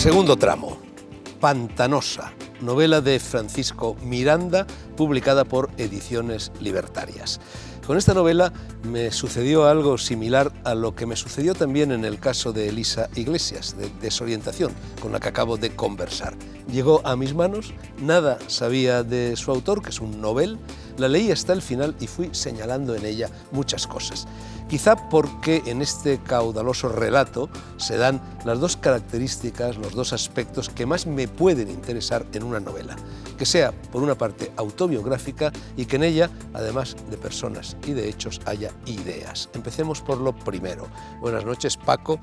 Segundo tramo, Pantanosa, novela de Francisco Miranda, publicada por Ediciones Libertarias. Con esta novela me sucedió algo similar a lo que me sucedió también en el caso de Elisa Iglesias, de Desorientación, con la que acabo de conversar. Llegó a mis manos, nada sabía de su autor, que es un novel, la leí hasta el final y fui señalando en ella muchas cosas. Quizá porque en este caudaloso relato se dan las dos características, los dos aspectos que más me pueden interesar en una novela. Que sea, por una parte, autobiográfica y que en ella, además de personas y de hechos, haya ideas. Empecemos por lo primero. Buenas noches, Paco.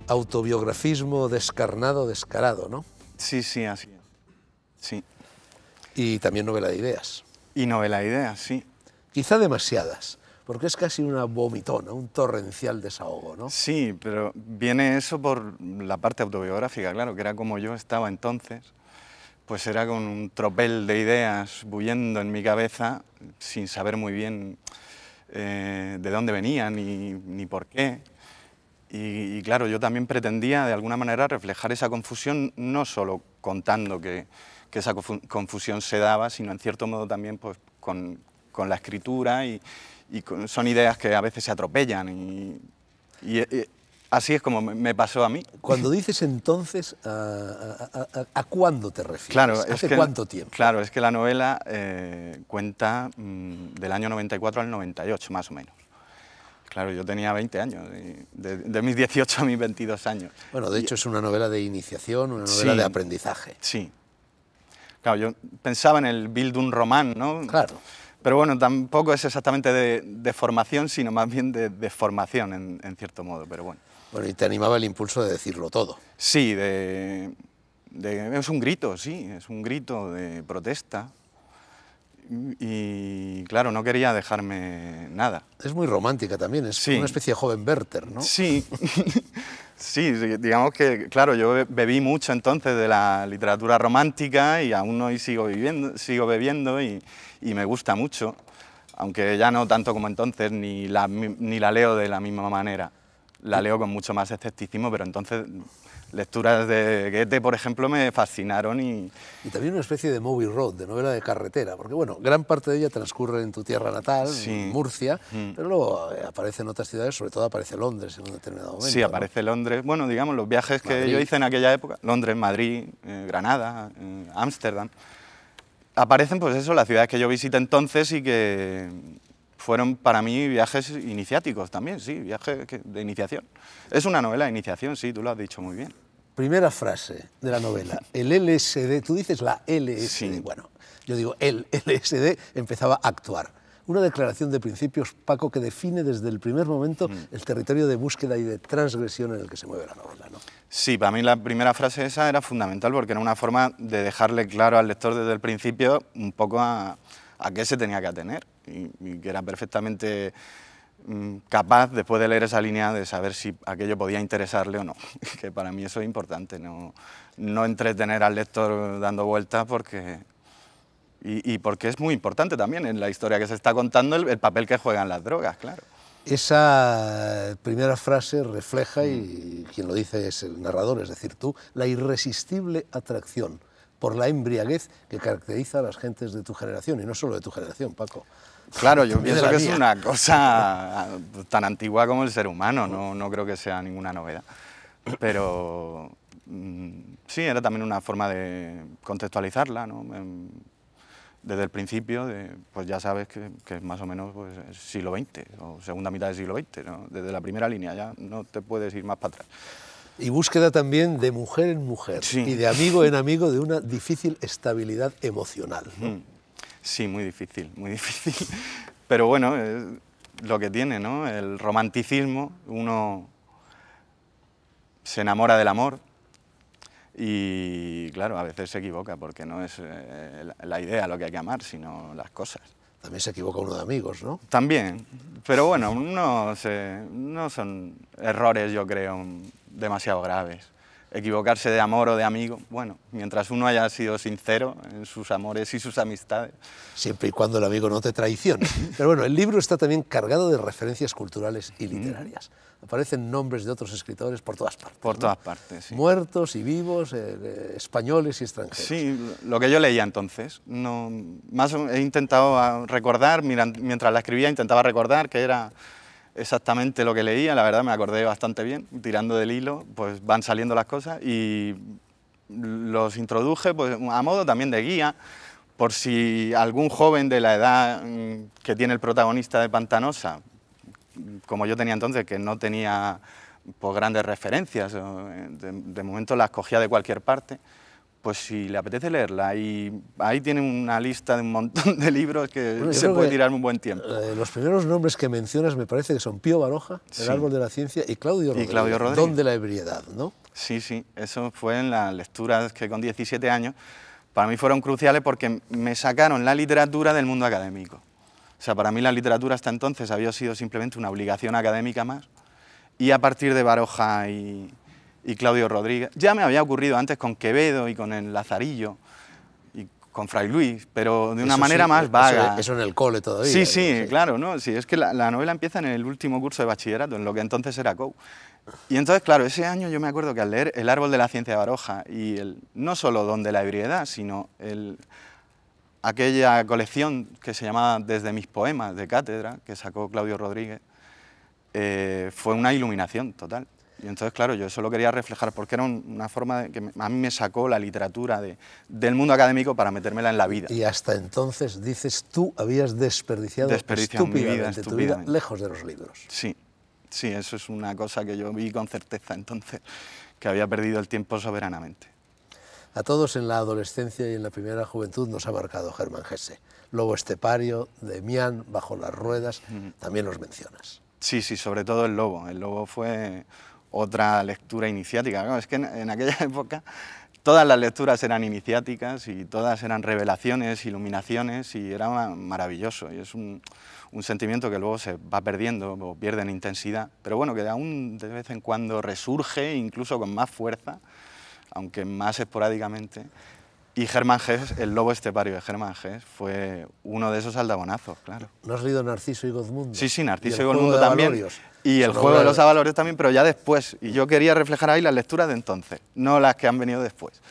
Autobiografismo descarnado, descarado, ¿no? Sí, sí, así es. Sí. Y también novela de ideas. Y novela de ideas, sí. Quizá demasiadas, porque es casi una vomitona, un torrencial desahogo, ¿no? Sí, pero viene eso por la parte autobiográfica, claro, que era como yo estaba entonces. Pues era con un tropel de ideas bullendo en mi cabeza, sin saber muy bien de dónde venían ni por qué. Y claro, yo también pretendía de alguna manera reflejar esa confusión, no solo contando que esa confusión se daba, sino en cierto modo también pues, con la escritura son ideas que a veces se atropellan así es como me pasó a mí. Cuando dices entonces, ¿a cuándo te refieres? Claro, ¿Hace cuánto tiempo? Claro, es que la novela cuenta del año 94 al 98, más o menos. Claro, yo tenía 20 años, de mis 18 a mis 22 años. Bueno, de hecho es una novela de iniciación, una novela de aprendizaje. Sí. Claro, yo pensaba en el Bildungsroman, ¿no? Claro. Pero bueno, tampoco es exactamente de formación, sino más bien de formación, en cierto modo, pero bueno. Bueno, y te animaba el impulso de decirlo todo. Sí, es un grito, sí, es un grito de protesta. Y claro, no quería dejarme nada. Es muy romántica también, es una especie de joven Werther, ¿no? Sí, sí, digamos que, claro, yo bebí mucho entonces de la literatura romántica y aún hoy sigo bebiendo y me gusta mucho, aunque ya no tanto como entonces, ni la leo de la misma manera. La leo con mucho más escepticismo, pero entonces lecturas de Goethe, por ejemplo, me fascinaron. Y también una especie de movie road, de novela de carretera, porque bueno, gran parte de ella transcurre en tu tierra natal, en Murcia, pero luego aparece en otras ciudades, sobre todo aparece Londres en un determinado momento. Sí, aparece Londres. Bueno, digamos, los viajes que yo hice en aquella época, Londres, Madrid, Granada, Ámsterdam, aparecen, pues eso, las ciudades que yo visité entonces y que fueron para mí viajes iniciáticos también, sí, viajes de iniciación. Es una novela de iniciación, sí, tú lo has dicho muy bien. Primera frase de la novela, el LSD, tú dices la LSD, sí. Bueno, yo digo el LSD empezaba a actuar. Una declaración de principios, Paco, que define desde el primer momento el territorio de búsqueda y de transgresión en el que se mueve la novela, ¿no? Sí, para mí la primera frase esa era fundamental porque era una forma de dejarle claro al lector desde el principio un poco a qué se tenía que atener y que era perfectamente capaz, después de leer esa línea, de saber si aquello podía interesarle o no, que para mí eso es importante, no entretener al lector dando vueltas porque es muy importante también en la historia que se está contando el papel que juegan las drogas, claro. Esa primera frase refleja, y quien lo dice es el narrador, es decir, tú, la irresistible atracción por la embriaguez que caracteriza a las gentes de tu generación, y no solo de tu generación, Paco. Claro, yo pienso que es una cosa tan antigua como el ser humano, no creo que sea ninguna novedad. Pero sí, era también una forma de contextualizarla, ¿no? Desde el principio, pues ya sabes que es más o menos pues, el siglo XX, o segunda mitad del siglo XX, ¿no? Desde la primera línea, ya no te puedes ir más para atrás. Y búsqueda también de mujer en mujer, sí, y de amigo en amigo, de una difícil estabilidad emocional, ¿no? Sí, muy difícil, pero bueno, es lo que tiene, ¿no? El romanticismo, uno se enamora del amor y claro, a veces se equivoca porque no es la idea lo que hay que amar, sino las cosas. También se equivoca uno de amigos, ¿no? También, pero bueno, no son errores, yo creo, demasiado graves. equivocarse de amor o de amigo, bueno, mientras uno haya sido sincero en sus amores y sus amistades. Siempre y cuando el amigo no te traicione. Pero bueno, el libro está también cargado de referencias culturales y literarias. Aparecen nombres de otros escritores por todas partes. Por todas partes, sí. Muertos y vivos, españoles y extranjeros. Sí, lo que yo leía entonces. No, más he intentado recordar, mientras la escribía intentaba recordar que era exactamente lo que leía. La verdad me acordé bastante bien, tirando del hilo, pues van saliendo las cosas y los introduje pues, a modo también de guía, por si algún joven de la edad que tiene el protagonista de Pantanosa, como yo tenía entonces, que no tenía pues, grandes referencias, de momento las cogía de cualquier parte, pues si le apetece leerla, y ahí tiene una lista de un montón de libros que bueno, se puede tirar un buen tiempo. Los primeros nombres que mencionas me parece que son Pío Baroja, sí. El árbol de la ciencia, y Claudio Rodríguez, Don de la ebriedad, ¿no? Sí, sí, eso fue en las lecturas que con 17 años para mí fueron cruciales porque me sacaron la literatura del mundo académico. O sea, para mí la literatura hasta entonces había sido simplemente una obligación académica más, y a partir de Baroja y Claudio Rodríguez, ya me había ocurrido antes con Quevedo y con el Lazarillo y con Fray Luis, pero de una manera más vaga. Eso en el cole todavía. Sí, sí, claro, ¿no? Sí, es que la novela empieza en el último curso de bachillerato, en lo que entonces era COU. Y entonces, claro, ese año yo me acuerdo que al leer El árbol de la ciencia de Baroja y no solo Don de la ebriedad, sino aquella colección que se llamaba Desde mis poemas de cátedra, que sacó Claudio Rodríguez, fue una iluminación total. Y entonces, claro, yo eso lo quería reflejar porque era una forma de que a mí me sacó la literatura del mundo académico para metérmela en la vida. Y hasta entonces, dices, tú habías desperdiciado estúpidamente tu vida lejos de los libros. Sí, sí, eso es una cosa que yo vi con certeza entonces, que había perdido el tiempo soberanamente. A todos en la adolescencia y en la primera juventud nos ha marcado Germán Hesse. Lobo estepario, Demián, Bajo las ruedas, también los mencionas. Sí, sí, sobre todo El lobo. El lobo fue otra lectura iniciática. Claro, es que en aquella época todas las lecturas eran iniciáticas y todas eran revelaciones, iluminaciones, y era maravilloso. Y es un sentimiento que luego se va perdiendo o pierde en intensidad, pero bueno, que aún de vez en cuando resurge, incluso con más fuerza, aunque más esporádicamente. Y Germán Hesse, El lobo estepario de Germán Hesse, fue uno de esos aldabonazos, claro. ¿No has leído Narciso y Gozmundo? Sí, sí, Narciso y Gozmundo también. Y El juego de los avalorios también, pero ya después. Y yo quería reflejar ahí las lecturas de entonces, no las que han venido después.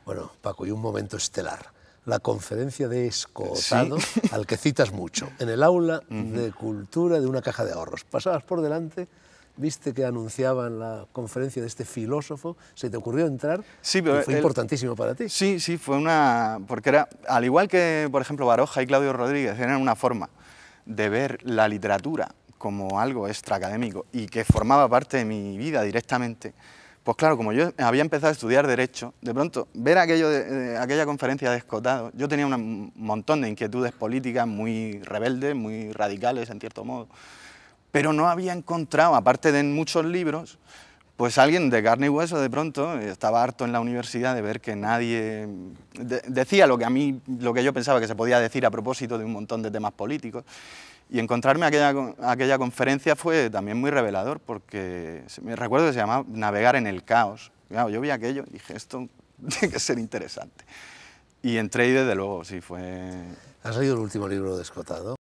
Bueno, Paco, y un momento estelar. La conferencia de Escotado, ¿sí? Al que citas mucho, en el aula de cultura de una caja de ahorros. Pasabas por delante, viste que anunciaban la conferencia de este filósofo, ¿se te ocurrió entrar? Sí, pero fue importantísimo para ti. Sí, sí, fue porque era, al igual que, por ejemplo, Baroja y Claudio Rodríguez, eran una forma de ver la literatura como algo extraacadémico y que formaba parte de mi vida directamente. Pues claro, como yo había empezado a estudiar Derecho, de pronto ver aquella conferencia de Escotado, yo tenía un montón de inquietudes políticas muy rebeldes, muy radicales en cierto modo, pero no había encontrado, aparte de en muchos libros, pues alguien de carne y hueso. De pronto estaba harto en la universidad de ver que nadie decía lo que yo pensaba que se podía decir a propósito de un montón de temas políticos. Y encontrarme aquella conferencia fue también muy revelador, porque me recuerdo que se llamaba Navegar en el caos. Claro, yo vi aquello y dije, esto tiene que ser interesante. Y entré y desde luego, sí, fue... ¿Has leído el último libro de Escotado?